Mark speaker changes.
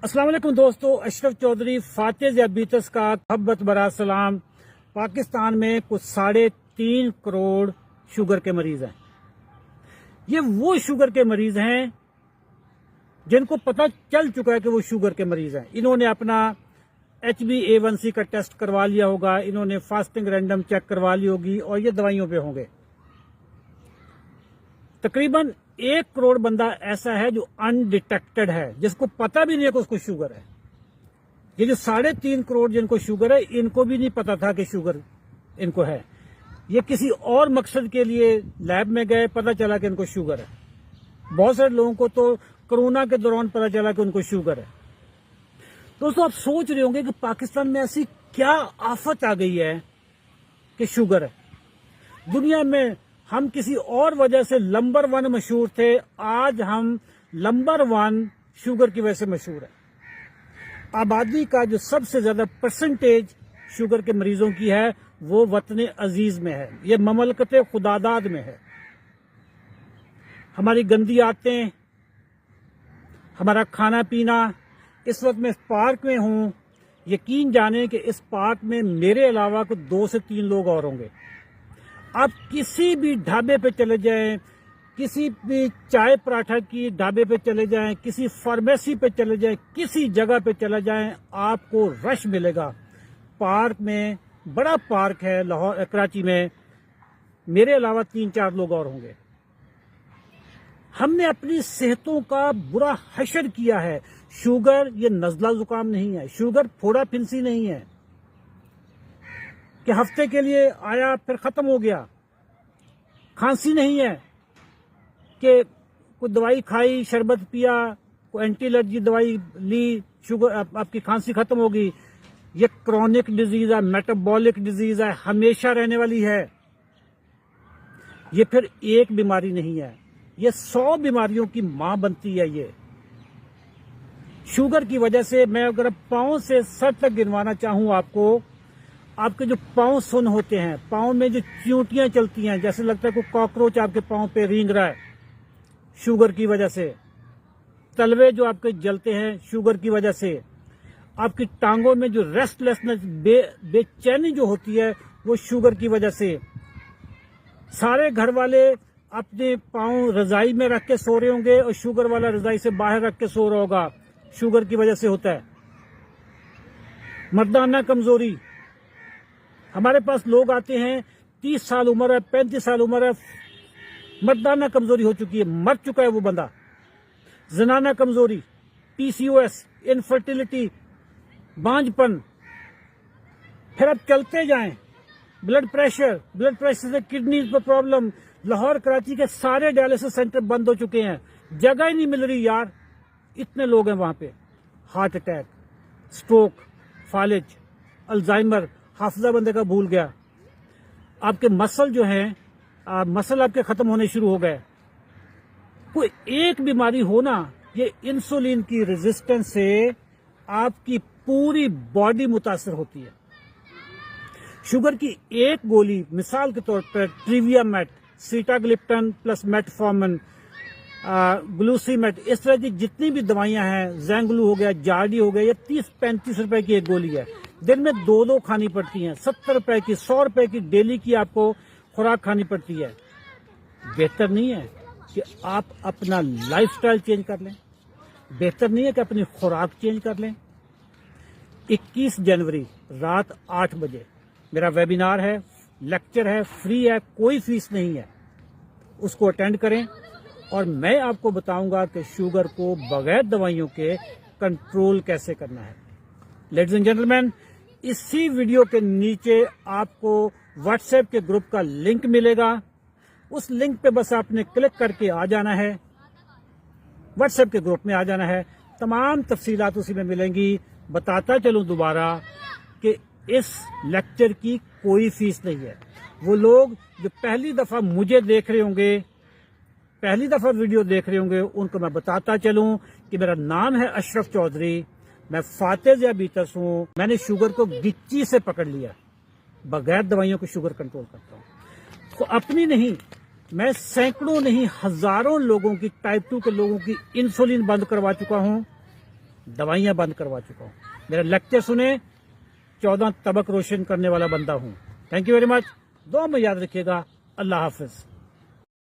Speaker 1: अस्सलाम वालेकुम दोस्तों, अशरफ चौधरी फातेह ज़ियाबीतस का मोहब्बत भरा सलाम। पाकिस्तान में कुछ 3.5 करोड़ शुगर के मरीज हैं। ये वो शुगर के मरीज हैं जिनको पता चल चुका है कि वो शुगर के मरीज हैं। इन्होंने अपना HbA1c का टेस्ट करवा लिया होगा, इन्होंने फास्टिंग रैंडम चेक करवा ली होगी और ये दवाइयों पे होंगे। तकरीबन 1 करोड़ बंदा ऐसा है जो अनडिटेक्टेड है, जिसको पता भी नहीं है कि उसको शुगर है। ये जो 3.5 करोड़ जिनको शुगर है, इनको भी नहीं पता था कि शुगर इनको है। ये किसी और मकसद के लिए लैब में गए, पता चला कि इनको शुगर है। बहुत सारे लोगों को तो कोरोना के दौरान पता चला कि उनको शुगर है। दोस्तों, आप सोच रहे होंगे कि पाकिस्तान में ऐसी क्या आफत आ गई है कि शुगर है। दुनिया में हम किसी और वजह से नंबर 1 मशहूर थे, आज हम नंबर 1 शुगर की वजह से मशहूर है। आबादी का जो सबसे ज्यादा परसेंटेज शुगर के मरीजों की है वो वतन अजीज में है, ये ममलकत खुदादाद में है। हमारी गंदी आदतें, हमारा खाना पीना। इस वक्त मैं इस पार्क में हूं, यकीन जाने कि इस पार्क में मेरे अलावा कुछ 2 से 3 लोग और होंगे। आप किसी भी ढाबे पे चले जाएं, किसी भी चाय पराठा की ढाबे पे चले जाएं, किसी फार्मेसी पे चले जाएं, किसी जगह पे चले जाएं, आपको रश मिलेगा। पार्क में, बड़ा पार्क है लाहौर कराची में, मेरे अलावा 3-4 लोग और होंगे। हमने अपनी सेहतों का बुरा हशर किया है। शुगर ये नज़ला जुकाम नहीं है, शुगर फोड़ा फिंसी नहीं है कि हफ्ते के लिए आया फिर खत्म हो गया। खांसी नहीं है कि कोई दवाई खाई, शरबत पिया, कोई एंटी एलर्जी दवाई ली, शुगर आपकी खांसी खत्म होगी। ये क्रॉनिक डिजीज है, मेटाबॉलिक डिजीज है, हमेशा रहने वाली है। ये फिर एक बीमारी नहीं है, ये 100 बीमारियों की मां बनती है। ये शुगर की वजह से, मैं अगर पांव से सर तक गिनवाना चाहूं आपको, आपके जो पांव सुन होते हैं, पांव में जो चींटियां चलती हैं, जैसे लगता है कोई कॉकरोच आपके पांव पे रेंग रहा है, शुगर की वजह से। तलवे जो आपके जलते हैं, शुगर की वजह से। आपकी टांगों में जो रेस्टलेसनेस, बेचैनी जो होती है, वो शुगर की वजह से। सारे घर वाले अपने पांव रजाई में रख के सो रहे होंगे और शुगर वाला रजाई से बाहर रख के सो रहा होगा, शुगर की वजह से होता है। मर्दाना कमजोरी, हमारे पास लोग आते हैं 30 साल उम्र है, 35 साल उम्र है, मर्दाना कमजोरी हो चुकी है, मर चुका है वो बंदा। जनाना कमजोरी, PCOS, इनफर्टिलिटी, बांझपन। फिर अब चलते जाएं, ब्लड प्रेशर से किडनी पर प्रॉब्लम। लाहौर कराची के सारे डायलिसिस सेंटर बंद हो चुके हैं, जगह ही नहीं मिल रही यार, इतने लोग हैं वहां पे। हार्ट अटैक, स्ट्रोक, फालिज, अल्जाइमर, हाफजा बंदे का भूल गया। आपके मसल जो हैं, मसल आपके खत्म होने शुरू हो गए। कोई एक बीमारी हो ना, ये इंसुलिन की रेजिस्टेंस से आपकी पूरी बॉडी मुतासर होती है। शुगर की एक गोली, मिसाल के तौर पर ट्रिवियामेट, सीटाग्लिप्टन प्लस मेटफॉर्मिन, ग्लूसीमेट, इस तरह की जितनी भी दवाइयां हैं, जैंगलू हो गया, जार्डी हो गया, ये 30-35 रुपए की एक गोली है। दिन में 2 खानी पड़ती हैं। 70 रुपए की, 100 रुपए की डेली की आपको खुराक खानी पड़ती है। बेहतर नहीं है कि आप अपना लाइफस्टाइल चेंज कर लें? बेहतर नहीं है कि अपनी खुराक चेंज कर लें? 21 जनवरी रात 8 बजे मेरा वेबिनार है, लेक्चर है, फ्री है, कोई फीस नहीं है। उसको अटेंड करें और मैं आपको बताऊंगा कि शुगर को बगैर दवाइयों के कंट्रोल कैसे करना है। लेडीज एंड जेंटलमैन, इसी वीडियो के नीचे आपको व्हाट्सएप के ग्रुप का लिंक मिलेगा। उस लिंक पे बस आपने क्लिक करके आ जाना है, व्हाट्सएप के ग्रुप में आ जाना है। तमाम तफसीलात उसी में मिलेंगी। बताता चलूं दोबारा कि इस लेक्चर की कोई फीस नहीं है। वो लोग जो पहली दफा मुझे देख रहे होंगे, पहली दफा वीडियो देख रहे होंगे, उनको मैं बताता चलूं कि मेरा नाम है अशरफ चौधरी, मैं फातेह ज़ियाबीतस हूं। मैंने शुगर को गिच्ची से पकड़ लिया, बगैर दवाइयों के शुगर कंट्रोल करता हूं। तो अपनी नहीं, मैं सैकड़ों नहीं हजारों लोगों की, टाइप 2 के लोगों की इंसुलिन बंद करवा चुका हूं। دوائیاں بند کروا چکا ہوں. میرا لیکچر سنیں, 14 طبق روشن کرنے والا بندہ ہوں. Thank you very much. دعا میں یاد رکھیے گا. اللہ حافظ.